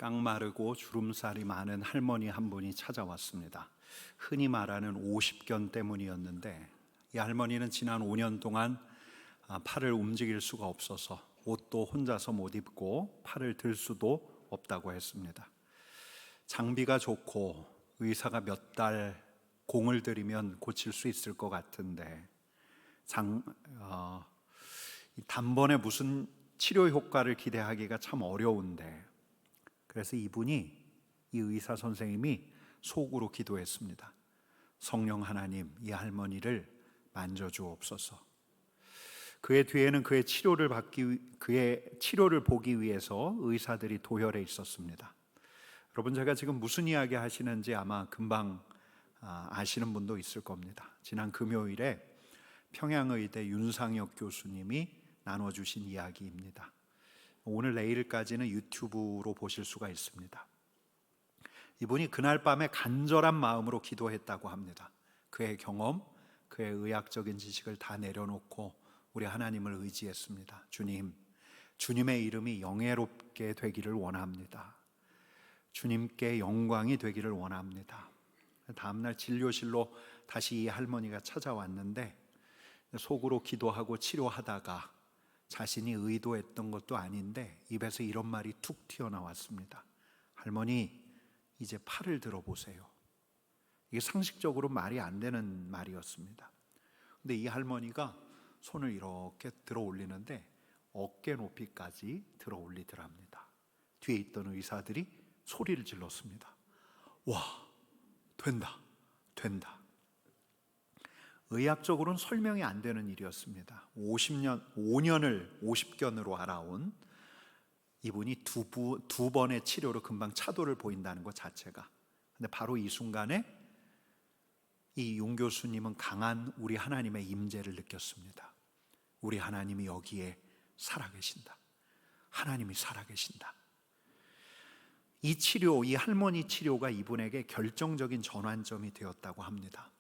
깡마르고 주름살이 많은 할머니 한 분이 찾아왔습니다. 흔히 말하는 오십견 때문이었는데, 이 할머니는 지난 5년 동안 팔을 움직일 수가 없어서 옷도 혼자서 못 입고 팔을 들 수도 없다고 했습니다. 장비가 좋고 의사가 몇 달 공을 들이면 고칠 수 있을 것 같은데 단번에 무슨 치료 효과를 기대하기가 참 어려운데, 그래서 이 의사 선생님이 속으로 기도했습니다. 성령 하나님, 이 할머니를 만져주옵소서. 그의 뒤에는 그의 치료를 보기 위해서 의사들이 도열해 있었습니다. 여러분, 제가 지금 무슨 이야기 하시는지 아마 금방 아시는 분도 있을 겁니다. 지난 금요일에 평양의대 윤상혁 교수님이 나눠주신 이야기입니다. 오늘 내일까지는 유튜브로 보실 수가 있습니다. 이분이 그날 밤에 간절한 마음으로 기도했다고 합니다. 그의 경험, 그의 의학적인 지식을 다 내려놓고 우리 하나님을 의지했습니다. 주님, 주님의 이름이 영예롭게 되기를 원합니다. 주님께 영광이 되기를 원합니다. 다음날 진료실로 다시 이 할머니가 찾아왔는데, 속으로 기도하고 치료하다가 자신이 의도했던 것도 아닌데 입에서 이런 말이 툭 튀어나왔습니다. 할머니, 이제 팔을 들어보세요. 이게 상식적으로 말이 안 되는 말이었습니다. 근데 이 할머니가 손을 이렇게 들어 올리는데 어깨 높이까지 들어 올리더랍니다. 뒤에 있던 의사들이 소리를 질렀습니다. 와, 된다. 의학적으로는 설명이 안 되는 일이었습니다. 5년을 50견으로 알아온 이분이 두 번의 치료로 금방 차도를 보인다는 것 자체가. 근데 바로 이 순간에 이 윤 교수님은 강한 우리 하나님의 임재를 느꼈습니다. 우리 하나님이 여기에 살아계신다. 하나님이 살아계신다. 이 치료, 이 할머니 치료가 이분에게 결정적인 전환점이 되었다고 합니다.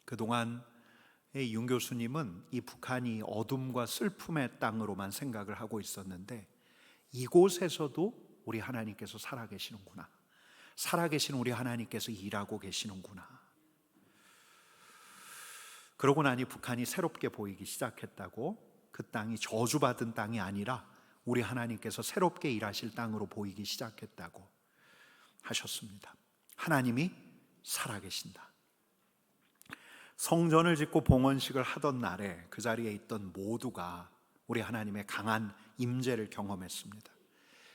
그동안 윤 교수님은 이 북한이 어둠과 슬픔의 땅으로만 생각을 하고 있었는데, 이곳에서도 우리 하나님께서 살아계시는구나, 살아계신 우리 하나님께서 일하고 계시는구나. 그러고 나니 북한이 새롭게 보이기 시작했다고, 그 땅이 저주받은 땅이 아니라 우리 하나님께서 새롭게 일하실 땅으로 보이기 시작했다고 하셨습니다. 하나님이 살아계신다. 성전을 짓고 봉헌식을 하던 날에 그 자리에 있던 모두가 우리 하나님의 강한 임재를 경험했습니다.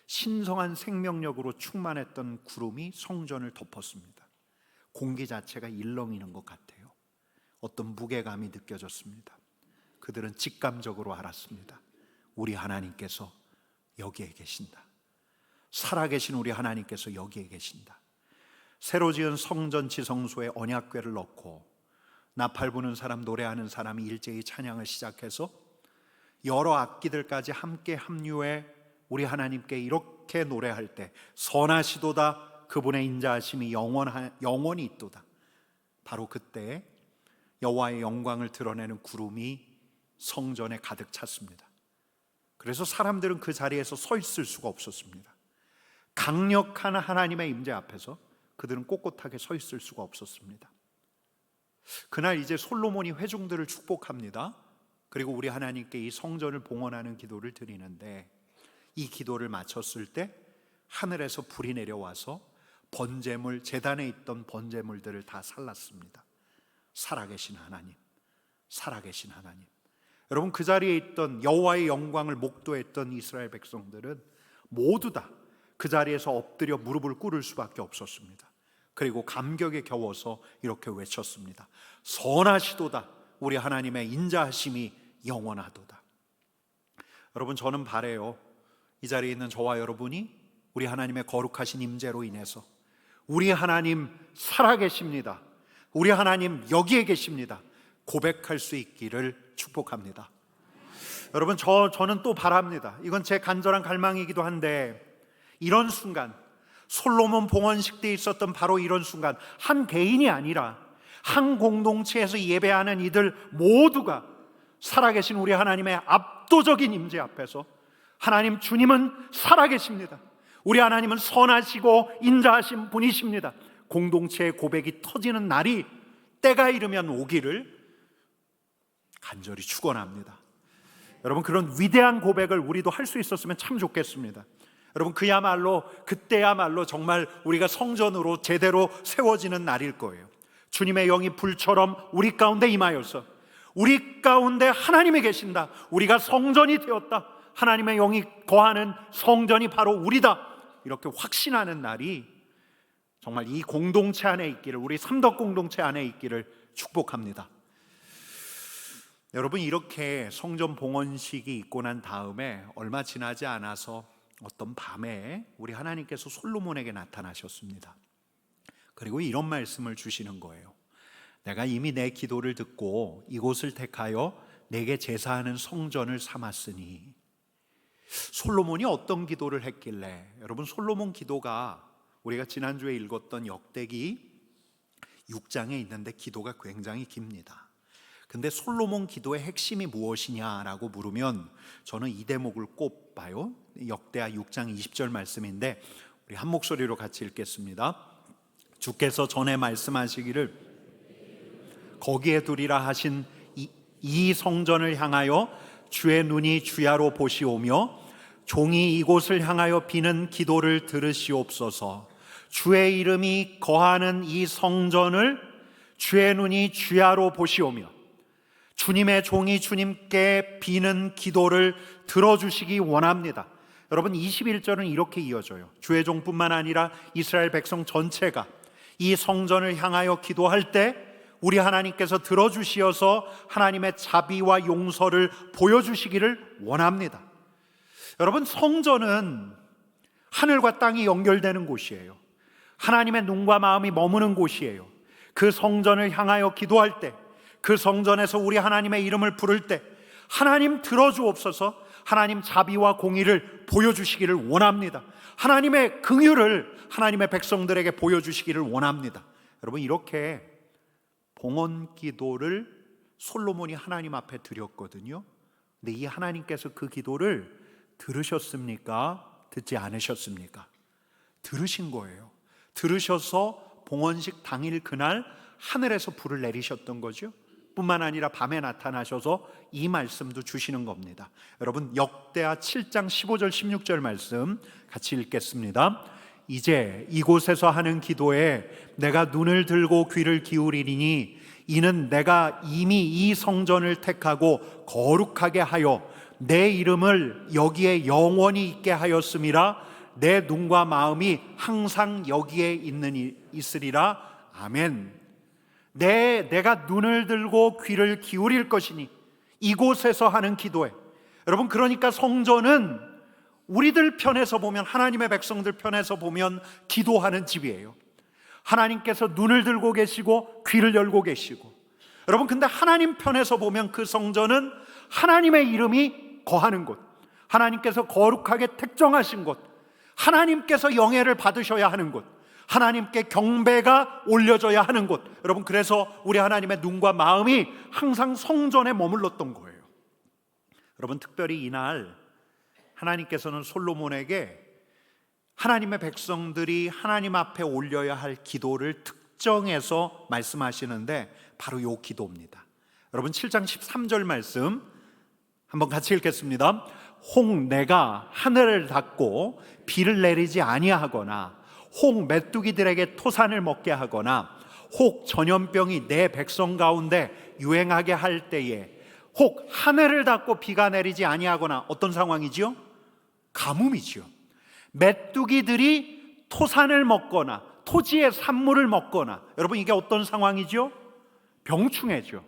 신성한 생명력으로 충만했던 구름이 성전을 덮었습니다. 공기 자체가 일렁이는 것 같아요. 어떤 무게감이 느껴졌습니다. 그들은 직감적으로 알았습니다. 우리 하나님께서 여기에 계신다. 살아계신 우리 하나님께서 여기에 계신다. 새로 지은 성전 지성소에 언약궤를 넣고 나팔 부는 사람, 노래하는 사람이 일제히 찬양을 시작해서 여러 악기들까지 함께 합류해 우리 하나님께 이렇게 노래할 때, 선하시도다, 그분의 인자하심이 영원히 있도다. 바로 그때 여호와의 영광을 드러내는 구름이 성전에 가득 찼습니다. 그래서 사람들은 그 자리에서 서 있을 수가 없었습니다. 강력한 하나님의 임재 앞에서 그들은 꼿꼿하게 서 있을 수가 없었습니다. 그날 이제 솔로몬이 회중들을 축복합니다. 그리고 우리 하나님께 이 성전을 봉헌하는 기도를 드리는데, 이 기도를 마쳤을 때 하늘에서 불이 내려와서 번제물, 제단에 있던 번제물들을 다 살랐습니다. 살아계신 하나님, 살아계신 하나님. 여러분, 그 자리에 있던 여호와의 영광을 목도했던 이스라엘 백성들은 모두 다 그 자리에서 엎드려 무릎을 꿇을 수밖에 없었습니다. 그리고 감격에 겨워서 이렇게 외쳤습니다. 선하시도다, 우리 하나님의 인자하심이 영원하도다. 여러분, 저는 바라요, 이 자리에 있는 저와 여러분이 우리 하나님의 거룩하신 임재로 인해서 우리 하나님 살아계십니다, 우리 하나님 여기에 계십니다, 고백할 수 있기를 축복합니다. 여러분, 저는 또 바랍니다. 이건 제 간절한 갈망이기도 한데, 이런 순간, 솔로몬 봉헌식 때 있었던 바로 이런 순간, 한 개인이 아니라 한 공동체에서 예배하는 이들 모두가 살아계신 우리 하나님의 압도적인 임재 앞에서, 하나님, 주님은 살아계십니다, 우리 하나님은 선하시고 인자하신 분이십니다. 공동체의 고백이 터지는 날이 때가 이르면 오기를 간절히 축원합니다. 여러분, 그런 위대한 고백을 우리도 할 수 있었으면 참 좋겠습니다. 여러분, 그때야말로 정말 우리가 성전으로 제대로 세워지는 날일 거예요. 주님의 영이 불처럼 우리 가운데 임하여서 우리 가운데 하나님이 계신다, 우리가 성전이 되었다, 하나님의 영이 거하는 성전이 바로 우리다, 이렇게 확신하는 날이 정말 이 공동체 안에 있기를, 우리 삼덕 공동체 안에 있기를 축복합니다. 여러분, 이렇게 성전 봉헌식이 있고 난 다음에 얼마 지나지 않아서 어떤 밤에 우리 하나님께서 솔로몬에게 나타나셨습니다. 그리고 이런 말씀을 주시는 거예요. 내가 이미 내 기도를 듣고 이곳을 택하여 내게 제사하는 성전을 삼았으니. 솔로몬이 어떤 기도를 했길래? 여러분, 솔로몬 기도가 우리가 지난주에 읽었던 역대기 6장에 있는데 기도가 굉장히 깁니다. 근데 솔로몬 기도의 핵심이 무엇이냐라고 물으면 저는 이 대목을 꼽아요. 역대하 6장 20절 말씀인데 우리 한 목소리로 같이 읽겠습니다. 주께서 전에 말씀하시기를 거기에 두리라 하신 이 성전을 향하여 주의 눈이 주야로 보시오며 종이 이곳을 향하여 비는 기도를 들으시옵소서. 주의 이름이 거하는 이 성전을 주의 눈이 주야로 보시오며 주님의 종이 주님께 비는 기도를 들어주시기 원합니다. 여러분, 21절은 이렇게 이어져요. 주의 종뿐만 아니라 이스라엘 백성 전체가 이 성전을 향하여 기도할 때 우리 하나님께서 들어주시어서 하나님의 자비와 용서를 보여주시기를 원합니다. 여러분, 성전은 하늘과 땅이 연결되는 곳이에요. 하나님의 눈과 마음이 머무는 곳이에요. 그 성전을 향하여 기도할 때, 그 성전에서 우리 하나님의 이름을 부를 때 하나님 들어주옵소서, 하나님 자비와 공의를 보여주시기를 원합니다. 하나님의 긍휼을 하나님의 백성들에게 보여주시기를 원합니다. 여러분, 이렇게 봉헌 기도를 솔로몬이 하나님 앞에 드렸거든요. 근데 이 하나님께서 그 기도를 들으셨습니까? 듣지 않으셨습니까? 들으신 거예요. 들으셔서 봉헌식 당일 그날 하늘에서 불을 내리셨던 거죠. 뿐만 아니라 밤에 나타나셔서 이 말씀도 주시는 겁니다. 여러분, 역대하 7장 15절 16절 말씀 같이 읽겠습니다. 이제 이곳에서 하는 기도에 내가 눈을 들고 귀를 기울이리니 이는 내가 이미 이 성전을 택하고 거룩하게 하여 내 이름을 여기에 영원히 있게 하였음이라. 내 눈과 마음이 항상 여기에 있으리라. 아멘. 내가 눈을 들고 귀를 기울일 것이니 이곳에서 하는 기도에. 여러분, 그러니까 성전은 우리들 편에서 보면, 하나님의 백성들 편에서 보면 기도하는 집이에요. 하나님께서 눈을 들고 계시고 귀를 열고 계시고. 여러분, 근데 하나님 편에서 보면 그 성전은 하나님의 이름이 거하는 곳, 하나님께서 거룩하게 택정하신 곳, 하나님께서 영예를 받으셔야 하는 곳, 하나님께 경배가 올려져야 하는 곳. 여러분, 그래서 우리 하나님의 눈과 마음이 항상 성전에 머물렀던 거예요. 여러분, 특별히 이날 하나님께서는 솔로몬에게 하나님의 백성들이 하나님 앞에 올려야 할 기도를 특정해서 말씀하시는데 바로 이 기도입니다. 여러분, 7장 13절 말씀 한번 같이 읽겠습니다. 혹 내가 하늘을 닫고 비를 내리지 아니하거나 혹 메뚜기들에게 토산을 먹게 하거나 혹 전염병이 내 백성 가운데 유행하게 할 때에 혹 하늘을 닫고 비가 내리지 아니하거나, 어떤 상황이지요? 가뭄이지요. 메뚜기들이 토산을 먹거나 토지의 산물을 먹거나. 여러분, 이게 어떤 상황이죠? 병충해죠.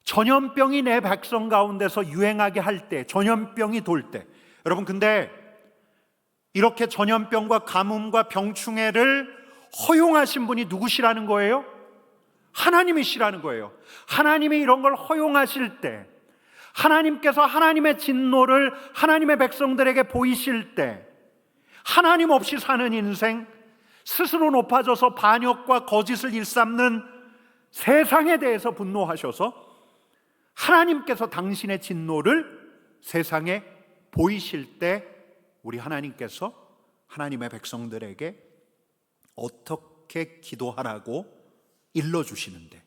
전염병이 내 백성 가운데서 유행하게 할 때, 전염병이 돌 때. 여러분, 근데 이렇게 전염병과 가뭄과 병충해를 허용하신 분이 누구시라는 거예요? 하나님이시라는 거예요. 하나님이 이런 걸 허용하실 때, 하나님께서 하나님의 진노를 하나님의 백성들에게 보이실 때, 하나님 없이 사는 인생, 스스로 높아져서 반역과 거짓을 일삼는 세상에 대해서 분노하셔서 하나님께서 당신의 진노를 세상에 보이실 때 우리 하나님께서 하나님의 백성들에게 어떻게 기도하라고 일러주시는데,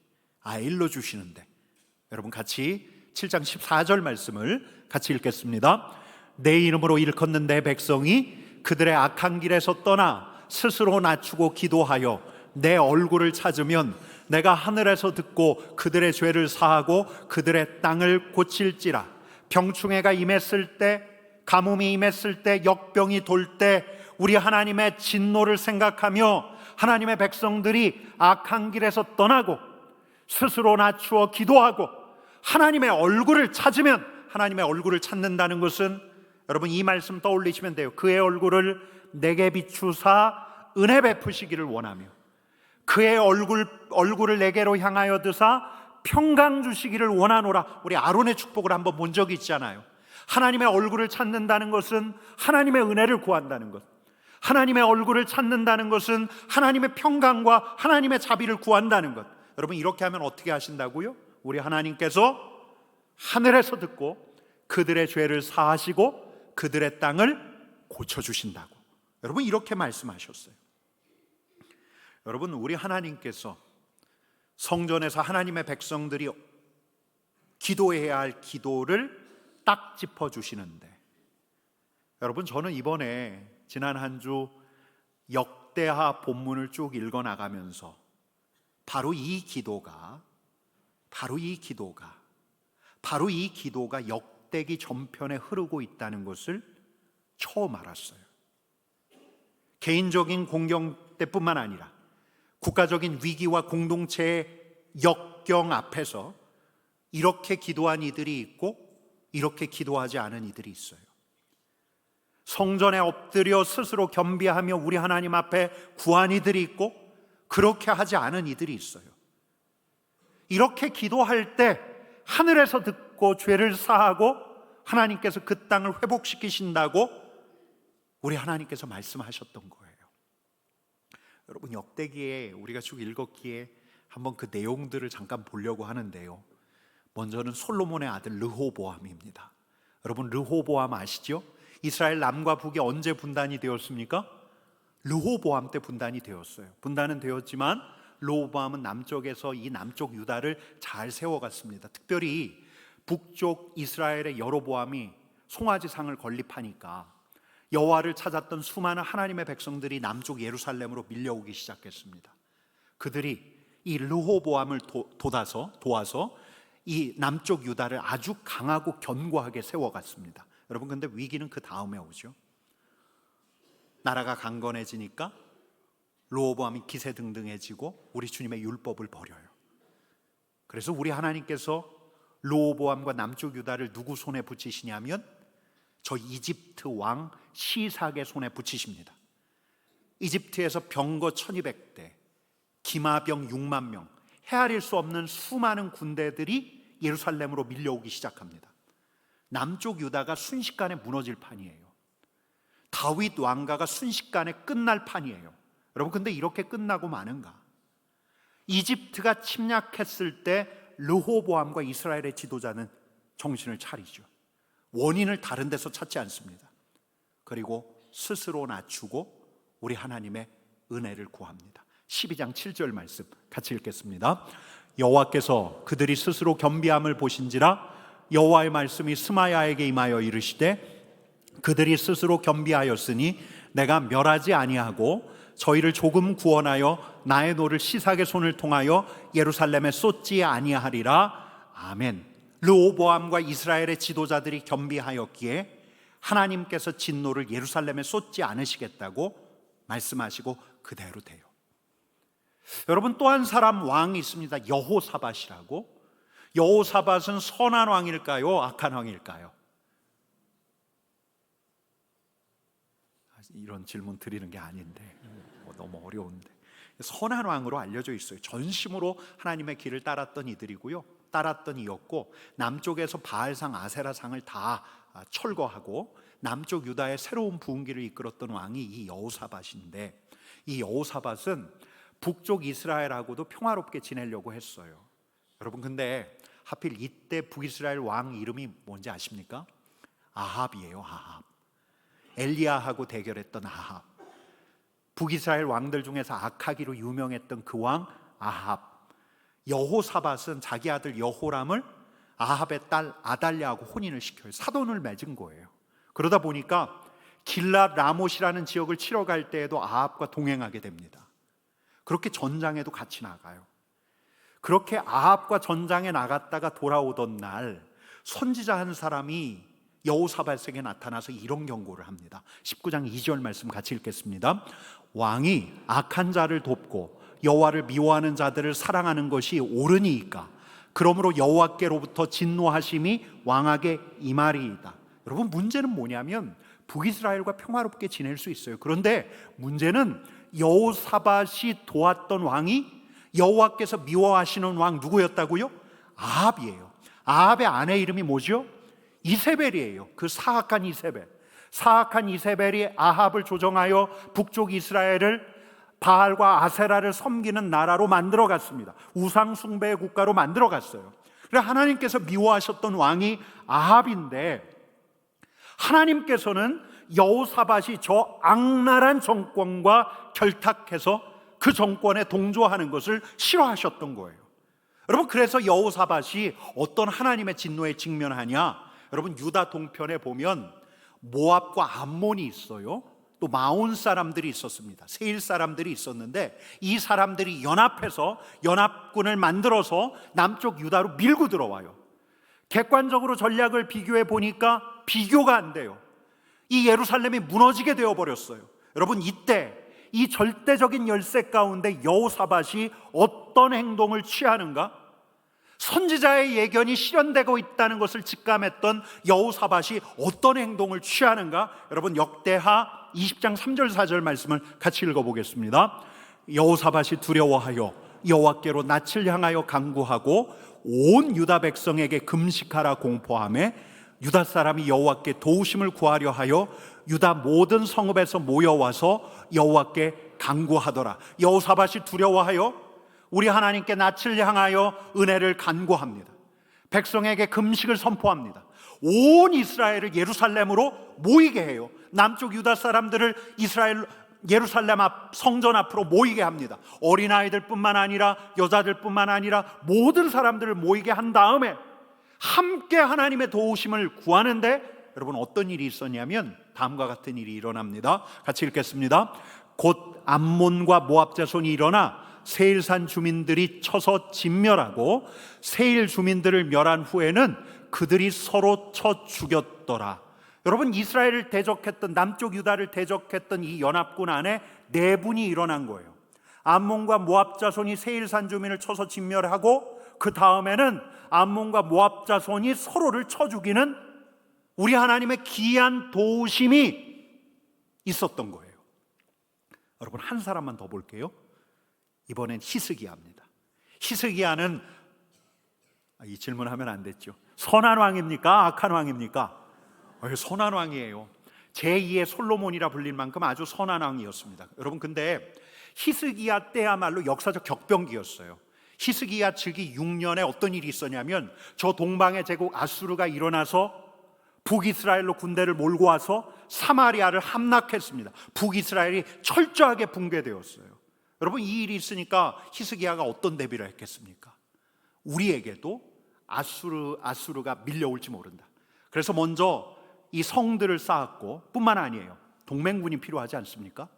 여러분 같이 7장 14절 말씀을 같이 읽겠습니다. 내 이름으로 일컫는 내 백성이 그들의 악한 길에서 떠나 스스로 낮추고 기도하여 내 얼굴을 찾으면 내가 하늘에서 듣고 그들의 죄를 사하고 그들의 땅을 고칠지라. 병충해가 임했을 때, 가뭄이 임했을 때, 역병이 돌 때 우리 하나님의 진노를 생각하며 하나님의 백성들이 악한 길에서 떠나고 스스로 낮추어 기도하고 하나님의 얼굴을 찾으면, 하나님의 얼굴을 찾는다는 것은 여러분 이 말씀 떠올리시면 돼요. 그의 얼굴을 내게 비추사 은혜 베푸시기를 원하며 그의 얼굴을 내게로 향하여 드사 평강 주시기를 원하노라. 우리 아론의 축복을 한번 본 적이 있잖아요. 하나님의 얼굴을 찾는다는 것은 하나님의 은혜를 구한다는 것, 하나님의 얼굴을 찾는다는 것은 하나님의 평강과 하나님의 자비를 구한다는 것. 여러분 이렇게 하면 어떻게 하신다고요? 우리 하나님께서 하늘에서 듣고 그들의 죄를 사하시고 그들의 땅을 고쳐주신다고, 여러분 이렇게 말씀하셨어요. 여러분 우리 하나님께서 성전에서 하나님의 백성들이 기도해야 할 기도를 딱 짚어주시는데, 여러분 저는 이번에 지난 한 주 역대하 본문을 쭉 읽어나가면서 바로 이 기도가 역대기 전편에 흐르고 있다는 것을 처음 알았어요. 개인적인 공경 때뿐만 아니라 국가적인 위기와 공동체의 역경 앞에서 이렇게 기도한 이들이 있고 이렇게 기도하지 않은 이들이 있어요. 성전에 엎드려 스스로 겸비하며 우리 하나님 앞에 구한 이들이 있고 그렇게 하지 않은 이들이 있어요. 이렇게 기도할 때 하늘에서 듣고 죄를 사하고 하나님께서 그 땅을 회복시키신다고 우리 하나님께서 말씀하셨던 거예요. 여러분 역대기에 우리가 쭉 읽었기에 한번 그 내용들을 잠깐 보려고 하는데요. 먼저는 솔로몬의 아들 르호보암입니다. 여러분 르호보암 아시죠? 이스라엘 남과 북이 언제 분단이 되었습니까? 르호보암 때 분단이 되었어요. 분단은 되었지만 르호보암은 남쪽에서 이 남쪽 유다를 잘 세워갔습니다. 특별히 북쪽 이스라엘의 여로보암이 송아지상을 건립하니까 여호와를 찾았던 수많은 하나님의 백성들이 남쪽 예루살렘으로 밀려오기 시작했습니다. 그들이 이 르호보암을 도와서 이 남쪽 유다를 아주 강하고 견고하게 세워갔습니다. 여러분 근데 위기는 그 다음에 오죠. 나라가 강건해지니까 르호보암이 기세등등해지고 우리 주님의 율법을 버려요. 그래서 우리 하나님께서 르호보암과 남쪽 유다를 누구 손에 붙이시냐면 저 이집트 왕 시삭의 손에 붙이십니다. 이집트에서 병거 1200대, 기마병 6만 명, 헤아릴 수 없는 수많은 군대들이 예루살렘으로 밀려오기 시작합니다. 남쪽 유다가 순식간에 무너질 판이에요. 다윗 왕가가 순식간에 끝날 판이에요. 여러분 근데 이렇게 끝나고 마는가? 이집트가 침략했을 때 르호보암과 이스라엘의 지도자는 정신을 차리죠. 원인을 다른 데서 찾지 않습니다. 그리고 스스로 낮추고 우리 하나님의 은혜를 구합니다. 12장 7절 말씀 같이 읽겠습니다. 여호와께서 그들이 스스로 겸비함을 보신지라 여호와의 말씀이 스마야에게 임하여 이르시되 그들이 스스로 겸비하였으니 내가 멸하지 아니하고 저희를 조금 구원하여 나의 노를 시삭의 손을 통하여 예루살렘에 쏟지 아니하리라. 아멘. 르호보암과 이스라엘의 지도자들이 겸비하였기에 하나님께서 진노를 예루살렘에 쏟지 않으시겠다고 말씀하시고 그대로 돼요. 여러분 또 한 사람 왕이 있습니다. 여호사밧이라고. 여호사밧은 선한 왕일까요? 악한 왕일까요? 이런 질문 드리는 게 아닌데 너무 어려운데 선한 왕으로 알려져 있어요. 전심으로 하나님의 길을 따랐던 이들이고요. 따랐던 이였고 남쪽에서 바알상 아세라상을 다 철거하고 남쪽 유다의 새로운 부흥기를 이끌었던 왕이 이 여호사밧인데 이 여호사밧은 북쪽 이스라엘하고도 평화롭게 지내려고 했어요. 여러분 근데 하필 이때 북이스라엘 왕 이름이 뭔지 아십니까? 아합이에요. 아합. 엘리야하고 대결했던 아합, 북이스라엘 왕들 중에서 악하기로 유명했던 그 왕 아합, 여호사밧은 자기 아들 여호람을 아합의 딸 아달랴하고 혼인을 시켜요. 사돈을 맺은 거예요. 그러다 보니까 길랏 라못이라는 지역을 치러 갈 때에도 아합과 동행하게 됩니다. 그렇게 전장에도 같이 나가요. 그렇게 아합과 전장에 나갔다가 돌아오던 날 선지자 한 사람이 여호사밧에게 나타나서 이런 경고를 합니다. 19장 2절 말씀 같이 읽겠습니다. 왕이 악한 자를 돕고 여호와를 미워하는 자들을 사랑하는 것이 옳으니이까 그러므로 여호와께로부터 진노하심이 왕에게 임하리이다. 여러분, 문제는 뭐냐면 북이스라엘과 평화롭게 지낼 수 있어요. 그런데 문제는 여호사밧이 도왔던 왕이 여호와께서 미워하시는 왕 누구였다고요? 아합이에요. 아합의 아내 이름이 뭐죠? 이세벨이에요. 그 사악한 이세벨. 사악한 이세벨이 아합을 조정하여 북쪽 이스라엘을 바알과 아세라를 섬기는 나라로 만들어갔습니다. 우상 숭배의 국가로 만들어갔어요. 그래서 하나님께서 미워하셨던 왕이 아합인데, 하나님께서는 여호사밧이 저 악랄한 정권과 결탁해서 그 정권에 동조하는 것을 싫어하셨던 거예요. 여러분, 그래서 여호사밧이 어떤 하나님의 진노에 직면하냐? 여러분, 유다 동편에 보면 모압과 암몬이 있어요. 또 마온 사람들이 있었습니다. 세일 사람들이 있었는데 이 사람들이 연합해서 연합군을 만들어서 남쪽 유다로 밀고 들어와요. 객관적으로 전략을 비교해 보니까 비교가 안 돼요. 이 예루살렘이 무너지게 되어버렸어요. 여러분, 이때 이 절대적인 열세 가운데 여호사밧이 어떤 행동을 취하는가? 선지자의 예견이 실현되고 있다는 것을 직감했던 여호사밧이 어떤 행동을 취하는가? 여러분, 역대하 20장 3절 4절 말씀을 같이 읽어보겠습니다. 여호사밧이 두려워하여 여호와께로 낯을 향하여 간구하고 온 유다 백성에게 금식하라 공포하며 유다 사람이 여호와께 도우심을 구하려 하여 유다 모든 성읍에서 모여와서 여호와께 간구하더라. 여호사밧이 두려워하여 우리 하나님께 낯을 향하여 은혜를 간구합니다. 백성에게 금식을 선포합니다. 온 이스라엘을 예루살렘으로 모이게 해요. 남쪽 유다 사람들을 예루살렘 앞 성전 앞으로 모이게 합니다. 어린아이들뿐만 아니라 여자들뿐만 아니라 모든 사람들을 모이게 한 다음에 함께 하나님의 도우심을 구하는데, 여러분, 어떤 일이 있었냐면 다음과 같은 일이 일어납니다. 같이 읽겠습니다. 곧 암몬과 모압 자손이 일어나 세일산 주민들이 쳐서 진멸하고 세일 주민들을 멸한 후에는 그들이 서로 쳐 죽였더라. 여러분, 이스라엘을 대적했던, 남쪽 유다를 대적했던 이 연합군 안에 네 분이 일어난 거예요. 암몬과 모압 자손이 세일산 주민을 쳐서 진멸하고 그 다음에는 암몬과 모압 자손이 서로를 쳐 죽이는 우리 하나님의 기이한 도우심이 있었던 거예요. 여러분, 한 사람만 더 볼게요. 이번엔 히스기야입니다. 히스기야는, 이 질문하면 안 됐죠. 선한 왕입니까? 악한 왕입니까? 선한 왕이에요. 제2의 솔로몬이라 불릴 만큼 아주 선한 왕이었습니다. 여러분, 근데 히스기야 때야말로 역사적 격변기였어요. 히스기야 즉위 6년에 어떤 일이 있었냐면 저 동방의 제국 아수르가 일어나서 북이스라엘로 군대를 몰고 와서 사마리아를 함락했습니다. 북이스라엘이 철저하게 붕괴되었어요. 여러분, 이 일이 있으니까 히스기야가 어떤 대비를 했겠습니까? 우리에게도 아수르가 밀려올지 모른다. 그래서 먼저 이 성들을 쌓았고, 뿐만 아니에요. 동맹군이 필요하지 않습니까?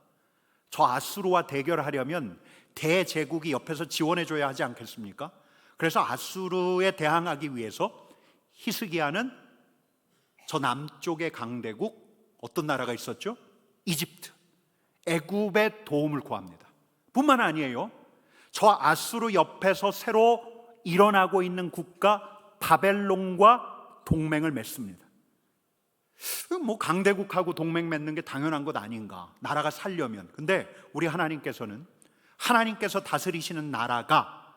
저 아수르와 대결하려면 대제국이 옆에서 지원해줘야 하지 않겠습니까? 그래서 아수르에 대항하기 위해서 히스기야는 저 남쪽의 강대국, 어떤 나라가 있었죠? 이집트, 애굽의 도움을 구합니다. 뿐만 아니에요. 저 아수르 옆에서 새로 일어나고 있는 국가 바벨론과 동맹을 맺습니다. 뭐 강대국하고 동맹 맺는 게 당연한 것 아닌가, 나라가 살려면. 근데 우리 하나님께서 다스리시는 나라가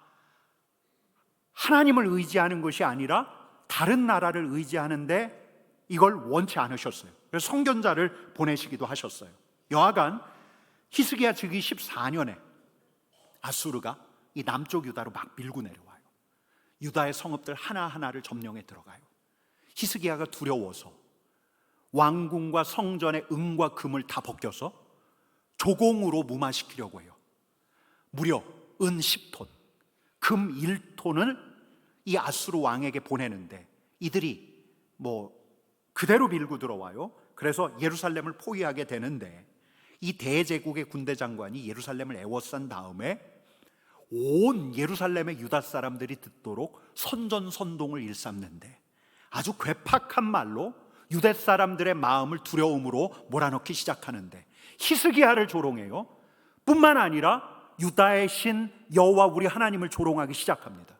하나님을 의지하는 것이 아니라 다른 나라를 의지하는데 이걸 원치 않으셨어요. 그래서 선견자를 보내시기도 하셨어요. 여하간 히스기야 즉위 14년에 아수르가 이 남쪽 유다로 막 밀고 내려와요. 유다의 성읍들 하나하나를 점령해 들어가요. 히스기야가 두려워서 왕궁과 성전의 은과 금을 다 벗겨서 조공으로 무마시키려고 해요. 무려 은 10톤, 금 1톤을 이 아수르 왕에게 보내는데 이들이 그대로 밀고 들어와요. 그래서 예루살렘을 포위하게 되는데 이 대제국의 군대 장관이 예루살렘을 에워싼 다음에 온 예루살렘의 유다 사람들이 듣도록 선전선동을 일삼는데 아주 괴팍한 말로 유대 사람들의 마음을 두려움으로 몰아넣기 시작하는데 히스기야를 조롱해요. 뿐만 아니라 유다의 신 여호와 우리 하나님을 조롱하기 시작합니다.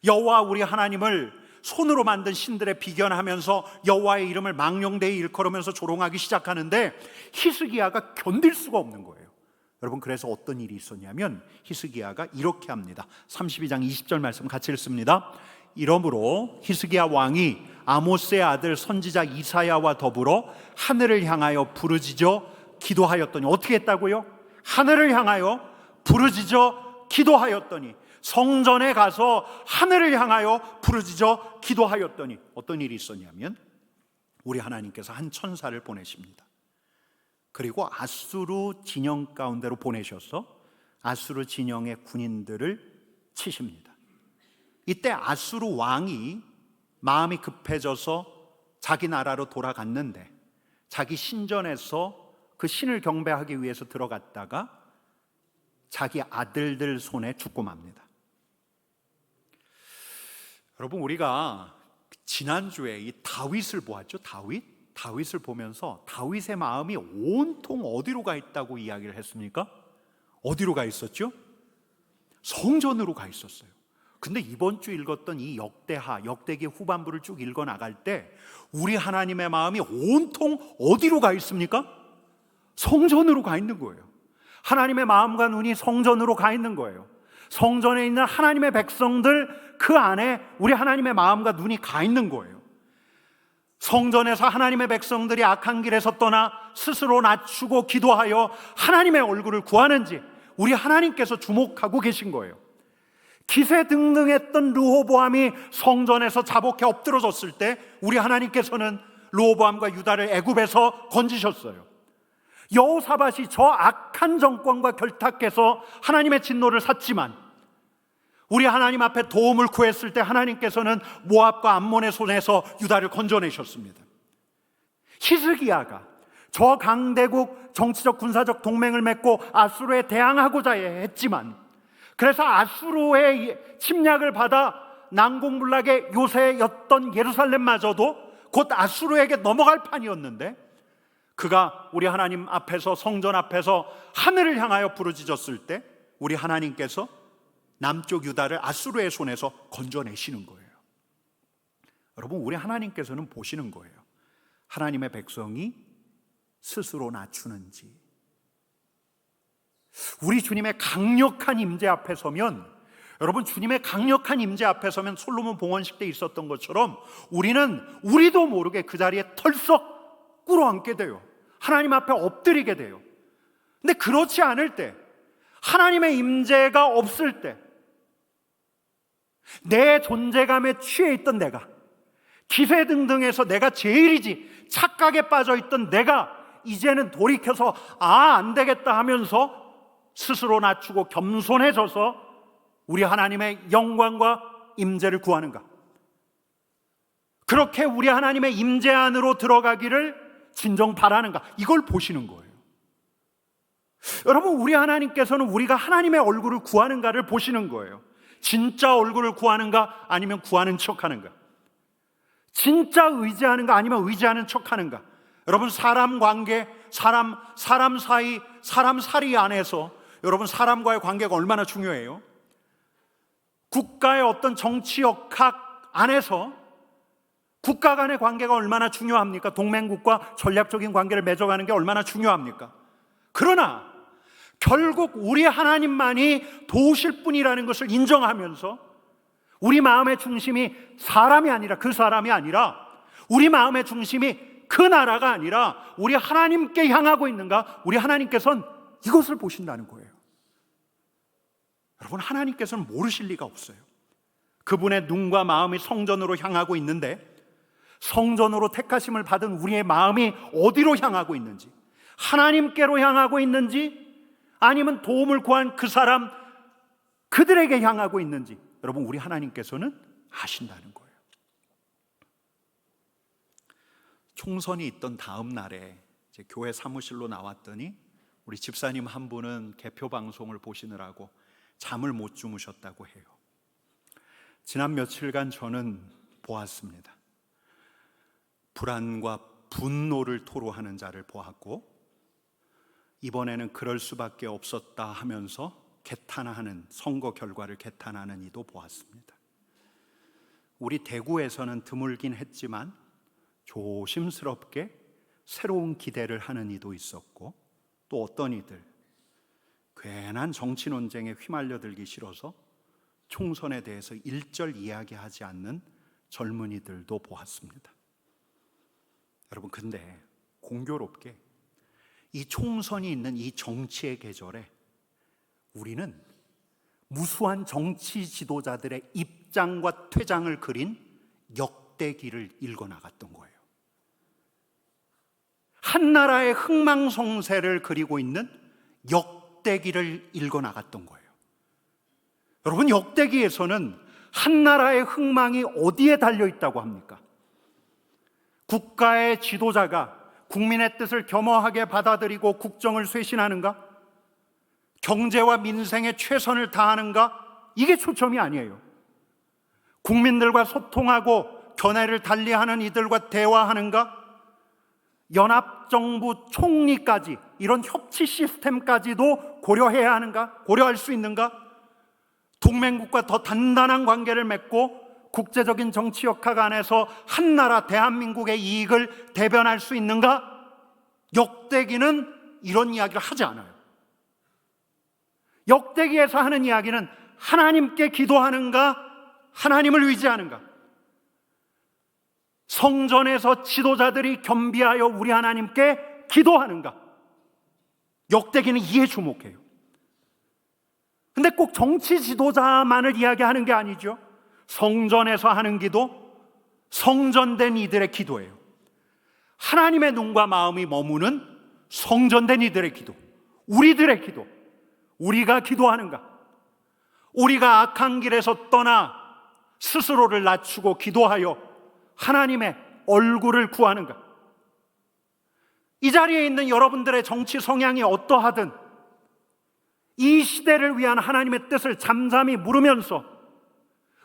여호와 우리 하나님을 손으로 만든 신들에 비견하면서 여호와의 이름을 망령되이 일컬으면서 조롱하기 시작하는데 히스기야가 견딜 수가 없는 거예요. 여러분, 그래서 어떤 일이 있었냐면 히스기야가 이렇게 합니다. 32장 20절 말씀 같이 읽습니다. 이러므로 히스기야 왕이 아모스의 아들 선지자 이사야와 더불어 하늘을 향하여 부르짖어 기도하였더니, 어떻게 했다고요? 하늘을 향하여 부르짖어 기도하였더니, 성전에 가서 하늘을 향하여 부르짖어 기도하였더니 어떤 일이 있었냐면 우리 하나님께서 한 천사를 보내십니다. 그리고 아수르 진영 가운데로 보내셔서 아수르 진영의 군인들을 치십니다. 이때 아수르 왕이 마음이 급해져서 자기 나라로 돌아갔는데 자기 신전에서 그 신을 경배하기 위해서 들어갔다가 자기 아들들 손에 죽고 맙니다. 여러분, 우리가 지난주에 이 다윗을 보았죠. 다윗을 보면서 다윗의 마음이 온통 어디로 가 있다고 이야기를 했습니까? 어디로 가 있었죠? 성전으로 가 있었어요. 근데 이번 주 읽었던 이 역대기 후반부를 쭉 읽어 나갈 때 우리 하나님의 마음이 온통 어디로 가 있습니까? 성전으로 가 있는 거예요. 하나님의 마음과 눈이 성전으로 가 있는 거예요. 성전에 있는 하나님의 백성들, 그 안에 우리 하나님의 마음과 눈이 가 있는 거예요. 성전에서 하나님의 백성들이 악한 길에서 떠나 스스로 낮추고 기도하여 하나님의 얼굴을 구하는지 우리 하나님께서 주목하고 계신 거예요. 기세등등했던 르호보암이 성전에서 자복해 엎드러졌을 때 우리 하나님께서는 르호보암과 유다를 애굽에서 건지셨어요. 여호사밧이 저 악한 정권과 결탁해서 하나님의 진노를 샀지만 우리 하나님 앞에 도움을 구했을 때 하나님께서는 모압과 암몬의 손에서 유다를 건져내셨습니다. 히스기야가 저 강대국 정치적 군사적 동맹을 맺고 아수르에 대항하고자 했지만, 그래서 아수르의 침략을 받아 난공불락의 요새였던 예루살렘마저도 곧 아수르에게 넘어갈 판이었는데 그가 우리 하나님 앞에서, 성전 앞에서 하늘을 향하여 부르짖었을 때 우리 하나님께서 남쪽 유다를 아수르의 손에서 건져내시는 거예요. 여러분, 우리 하나님께서는 보시는 거예요. 하나님의 백성이 스스로 낮추는지. 우리 주님의 강력한 임재 앞에 서면, 여러분, 주님의 강력한 임재 앞에 서면 솔로몬 봉헌식 때 있었던 것처럼 우리도 모르게 그 자리에 털썩 꿇어앉게 돼요. 하나님 앞에 엎드리게 돼요. 근데 그렇지 않을 때, 하나님의 임재가 없을 때, 내 존재감에 취해 있던 내가, 기세등등해서 내가 제일이지 착각에 빠져 있던 내가 이제는 돌이켜서 안 되겠다 하면서 스스로 낮추고 겸손해져서 우리 하나님의 영광과 임재를 구하는가? 그렇게 우리 하나님의 임재 안으로 들어가기를 진정 바라는가? 이걸 보시는 거예요. 여러분, 우리 하나님께서는 우리가 하나님의 얼굴을 구하는가를 보시는 거예요. 진짜 얼굴을 구하는가 아니면 구하는 척하는가? 진짜 의지하는가 아니면 의지하는 척하는가? 여러분, 사람 관계, 사람 사이, 사람 사리 안에서 여러분, 사람과의 관계가 얼마나 중요해요? 국가의 어떤 정치 역학 안에서 국가 간의 관계가 얼마나 중요합니까? 동맹국과 전략적인 관계를 맺어가는 게 얼마나 중요합니까? 그러나 결국 우리 하나님만이 도우실 분이라는 것을 인정하면서 우리 마음의 중심이 사람이 아니라, 그 사람이 아니라, 우리 마음의 중심이 그 나라가 아니라 우리 하나님께 향하고 있는가? 우리 하나님께서는 이것을 보신다는 거예요. 여러분, 하나님께서는 모르실 리가 없어요. 그분의 눈과 마음이 성전으로 향하고 있는데 성전으로 택하심을 받은 우리의 마음이 어디로 향하고 있는지, 하나님께로 향하고 있는지 아니면 도움을 구한 그 사람, 그들에게 향하고 있는지 여러분, 우리 하나님께서는 아신다는 거예요. 총선이 있던 다음 날에 이제 교회 사무실로 나왔더니 우리 집사님 한 분은 개표 방송을 보시느라고 잠을 못 주무셨다고 해요. 지난 며칠간 저는 보았습니다. 불안과 분노를 토로하는 자를 보았고, 이번에는 그럴 수밖에 없었다 하면서 개탄하는, 선거 결과를 개탄하는 이도 보았습니다. 우리 대구에서는 드물긴 했지만 조심스럽게 새로운 기대를 하는 이도 있었고, 또 어떤 이들 괜한 정치 논쟁에 휘말려들기 싫어서 총선에 대해서 일절 이야기하지 않는 젊은이들도 보았습니다. 여러분, 근데 공교롭게 이 총선이 있는 이 정치의 계절에 우리는 무수한 정치 지도자들의 입장과 퇴장을 그린 역대기를 읽어나갔던 거예요. 한 나라의 흥망성쇠를 그리고 있는 역대기를 읽어나갔던 거예요. 여러분, 역대기에서는 한 나라의 흥망이 어디에 달려있다고 합니까? 국가의 지도자가 국민의 뜻을 겸허하게 받아들이고 국정을 쇄신하는가? 경제와 민생에 최선을 다하는가? 이게 초점이 아니에요. 국민들과 소통하고 견해를 달리하는 이들과 대화하는가? 연합정부 총리까지, 이런 협치 시스템까지도 고려해야 하는가? 고려할 수 있는가? 동맹국과 더 단단한 관계를 맺고 국제적인 정치 역학 안에서 한 나라 대한민국의 이익을 대변할 수 있는가? 역대기는 이런 이야기를 하지 않아요. 역대기에서 하는 이야기는 하나님께 기도하는가? 하나님을 의지하는가? 성전에서 지도자들이 겸비하여 우리 하나님께 기도하는가? 역대기는 이에 주목해요. 근데 꼭 정치 지도자만을 이야기하는 게 아니죠. 성전에서 하는 기도, 성전된 이들의 기도예요. 하나님의 눈과 마음이 머무는 성전된 이들의 기도, 우리들의 기도. 우리가 기도하는가? 우리가 악한 길에서 떠나 스스로를 낮추고 기도하여 하나님의 얼굴을 구하는가? 이 자리에 있는 여러분들의 정치 성향이 어떠하든 이 시대를 위한 하나님의 뜻을 잠잠히 물으면서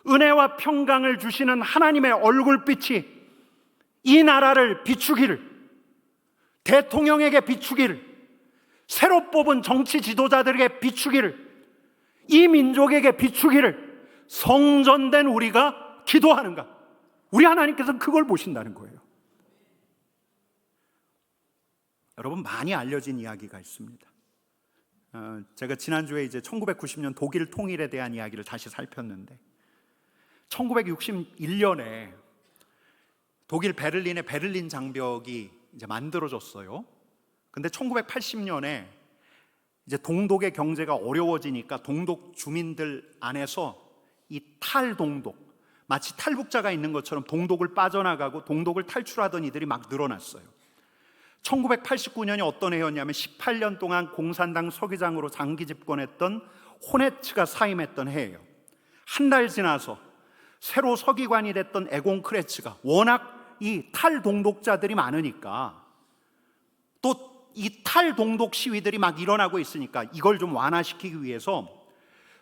은혜와 평강을 주시는 하나님의 얼굴빛이 이 나라를 비추기를, 대통령에게 비추기를, 새로 뽑은 정치 지도자들에게 비추기를, 이 민족에게 비추기를 성전된 우리가 기도하는가? 우리 하나님께서는 그걸 보신다는 거예요. 여러분, 많이 알려진 이야기가 있습니다. 제가 지난주에 이제 1990년 독일 통일에 대한 이야기를 다시 살폈는데, 1961년에 독일 베를린의 베를린 장벽이 이제 만들어졌어요. 근데 1980년에 이제 동독의 경제가 어려워지니까 동독 주민들 안에서 이 탈동독, 마치 탈북자가 있는 것처럼 동독을 빠져나가고 동독을 탈출하던 이들이 막 늘어났어요. 1989년이 어떤 해였냐면 18년 동안 공산당 서기장으로 장기 집권했던 호네츠가 사임했던 해예요. 한 달 지나서 새로 서기관이 됐던 에곤 크레츠가, 워낙 이 탈동독자들이 많으니까, 또 이 탈동독 시위들이 막 일어나고 있으니까 이걸 좀 완화시키기 위해서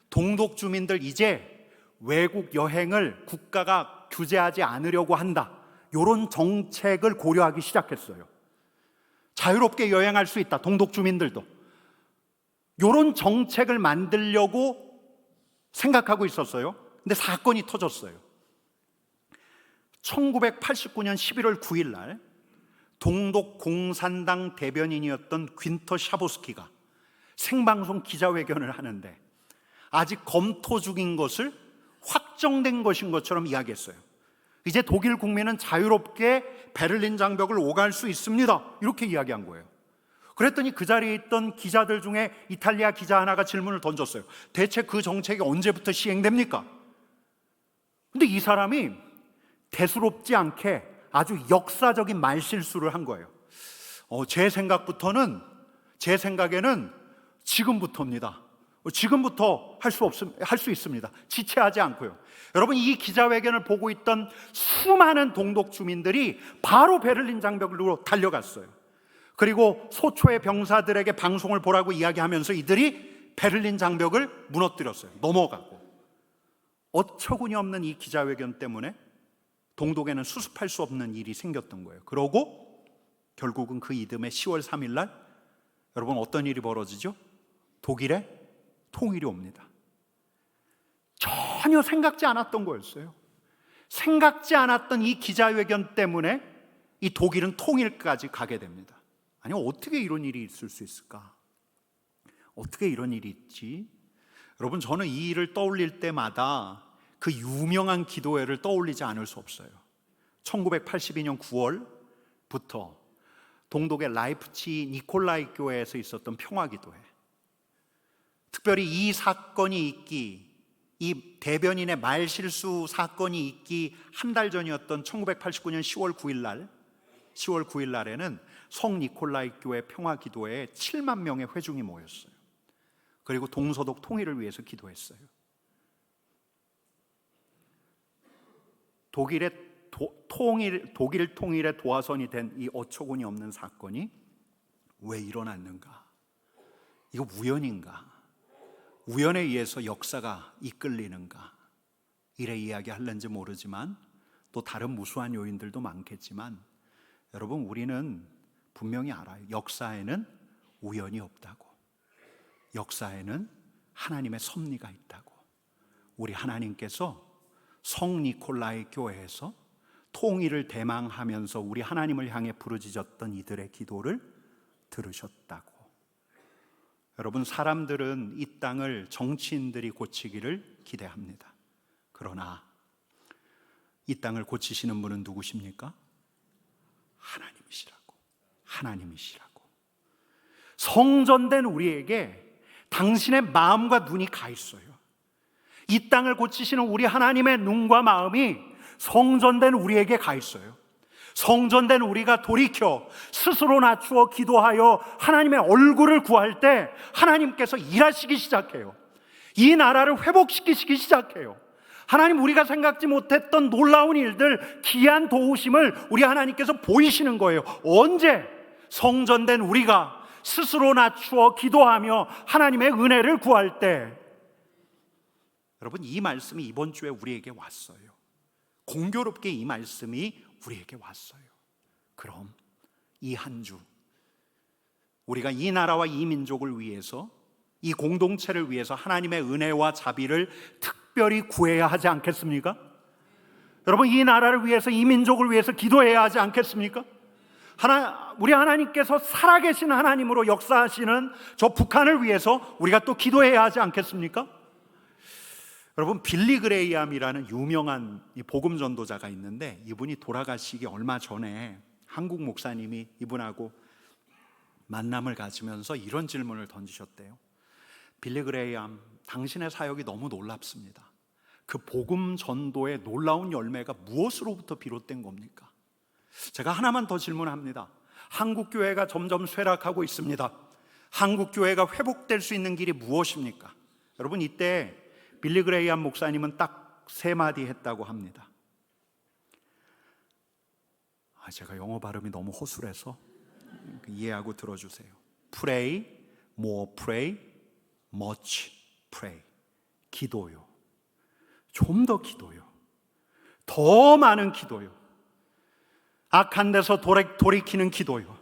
동독 주민들 이제 외국 여행을 국가가 규제하지 않으려고 한다, 이런 정책을 고려하기 시작했어요. 자유롭게 여행할 수 있다, 동독 주민들도. 이런 정책을 만들려고 생각하고 있었어요. 근데 사건이 터졌어요. 1989년 11월 9일 날 동독 공산당 대변인이었던 귄터 샤보스키가 생방송 기자회견을 하는데 아직 검토 중인 것을 확정된 것인 것처럼 이야기했어요. 이제 독일 국민은 자유롭게 베를린 장벽을 오갈 수 있습니다, 이렇게 이야기한 거예요. 그랬더니 그 자리에 있던 기자들 중에 이탈리아 기자 하나가 질문을 던졌어요. 대체 그 정책이 언제부터 시행됩니까? 근데 이 사람이 대수롭지 않게 아주 역사적인 말실수를 한 거예요. 제 생각에는 지금부터입니다. 지금부터 할 수 있습니다. 지체하지 않고요. 여러분, 이 기자회견을 보고 있던 수많은 동독 주민들이 바로 베를린 장벽으로 달려갔어요. 그리고 소초의 병사들에게 방송을 보라고 이야기하면서 이들이 베를린 장벽을 무너뜨렸어요. 넘어가고. 어처구니 없는 이 기자회견 때문에 동독에는 수습할 수 없는 일이 생겼던 거예요. 그러고 결국은 그 이듬해 10월 3일 날 여러분 어떤 일이 벌어지죠? 독일의 통일이 옵니다. 전혀 생각지 않았던 거였어요. 생각지 않았던 이 기자회견 때문에 이 독일은 통일까지 가게 됩니다. 아니, 어떻게 이런 일이 있을 수 있을까? 어떻게 이런 일이 있지? 여러분, 저는 이 일을 떠올릴 때마다 그 유명한 기도회를 떠올리지 않을 수 없어요. 1982년 9월부터 동독의 라이프치 니콜라이 교회에서 있었던 평화기도회. 특별히 이 사건이 있기, 이 대변인의 말실수 사건이 있기 한 달 전이었던 1989년 10월 9일 날에는 성 니콜라이 교회 평화기도회에 7만 명의 회중이 모였어요. 그리고 동서독 통일을 위해서 기도했어요. 독일 통일의 도화선이 된 이 어처구니 없는 사건이 왜 일어났는가? 이거 우연인가? 우연에 의해서 역사가 이끌리는가? 이래 이야기할는지 모르지만 또 다른 무수한 요인들도 많겠지만 여러분, 우리는 분명히 알아요. 역사에는 우연이 없다고. 역사에는 하나님의 섭리가 있다고. 우리 하나님께서 성 니콜라이 교회에서 통일을 대망하면서 우리 하나님을 향해 부르짖었던 이들의 기도를 들으셨다고. 여러분, 사람들은 이 땅을 정치인들이 고치기를 기대합니다. 그러나 이 땅을 고치시는 분은 누구십니까? 하나님이시라고. 성전된 우리에게 당신의 마음과 눈이 가 있어요. 이 땅을 고치시는 우리 하나님의 눈과 마음이 성전된 우리에게 가 있어요. 성전된 우리가 돌이켜 스스로 낮추어 기도하여 하나님의 얼굴을 구할 때 하나님께서 일하시기 시작해요. 이 나라를 회복시키시기 시작해요. 하나님, 우리가 생각지 못했던 놀라운 일들, 귀한 도우심을 우리 하나님께서 보이시는 거예요. 언제? 성전된 우리가 스스로 낮추어 기도하며 하나님의 은혜를 구할 때. 여러분, 이 말씀이 이번 주에 우리에게 왔어요. 공교롭게 이 말씀이 우리에게 왔어요. 그럼 이 한 주 우리가 이 나라와 이 민족을 위해서, 이 공동체를 위해서 하나님의 은혜와 자비를 특별히 구해야 하지 않겠습니까? 여러분, 이 나라를 위해서, 이 민족을 위해서 기도해야 하지 않겠습니까? 우리 하나님께서 살아계신 하나님으로 역사하시는 저 북한을 위해서 우리가 또 기도해야 하지 않겠습니까? 여러분, 빌리 그레이암이라는 유명한 복음 전도자가 있는데, 이분이 돌아가시기 얼마 전에 한국 목사님이 이분하고 만남을 가지면서 이런 질문을 던지셨대요. 빌리 그레이암, 당신의 사역이 너무 놀랍습니다. 그 복음 전도의 놀라운 열매가 무엇으로부터 비롯된 겁니까? 제가 하나만 더 질문합니다. 한국 교회가 점점 쇠락하고 있습니다. 한국 교회가 회복될 수 있는 길이 무엇입니까? 여러분, 이때 빌리 그레이암 목사님은 딱 세 마디 했다고 합니다. 제가 영어 발음이 너무 허술해서 이해하고 들어주세요. Pray, more pray, much pray. 기도요. 좀 더 기도요. 더 많은 기도요. 악한 데서 돌이키는 기도요.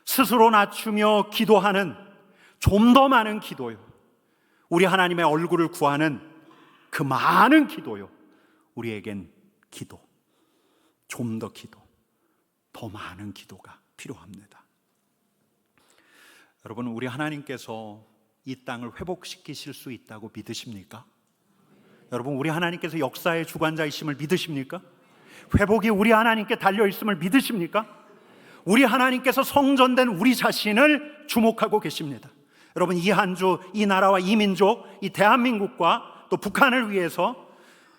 스스로 낮추며 기도하는 좀 더 많은 기도요. 우리 하나님의 얼굴을 구하는 그 많은 기도요. 우리에겐 기도, 좀 더 기도, 더 많은 기도가 필요합니다. 여러분, 우리 하나님께서 이 땅을 회복시키실 수 있다고 믿으십니까? 여러분, 우리 하나님께서 역사의 주관자이심을 믿으십니까? 회복이 우리 하나님께 달려있음을 믿으십니까? 우리 하나님께서 성전된 우리 자신을 주목하고 계십니다. 여러분, 이 한 주 이 나라와 이 민족, 이 대한민국과 또 북한을 위해서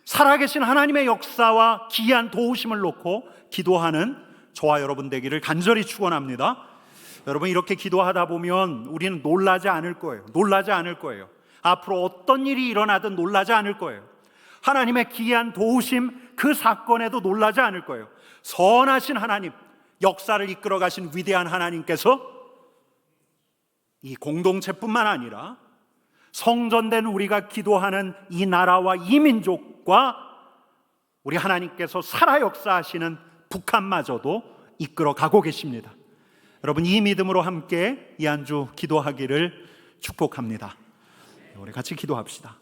살아계신 하나님의 역사와 기이한 도우심을 놓고 기도하는 저와 여러분 되기를 간절히 축원합니다. 여러분, 이렇게 기도하다 보면 우리는 놀라지 않을 거예요. 놀라지 않을 거예요. 앞으로 어떤 일이 일어나든 놀라지 않을 거예요. 하나님의 기이한 도우심, 그 사건에도 놀라지 않을 거예요. 선하신 하나님, 역사를 이끌어 가신 위대한 하나님께서 이 공동체뿐만 아니라 성전된 우리가 기도하는 이 나라와 이 민족과 우리 하나님께서 살아 역사하시는 북한마저도 이끌어 가고 계십니다. 여러분, 이 믿음으로 함께 이 한 주 기도하기를 축복합니다. 우리 같이 기도합시다.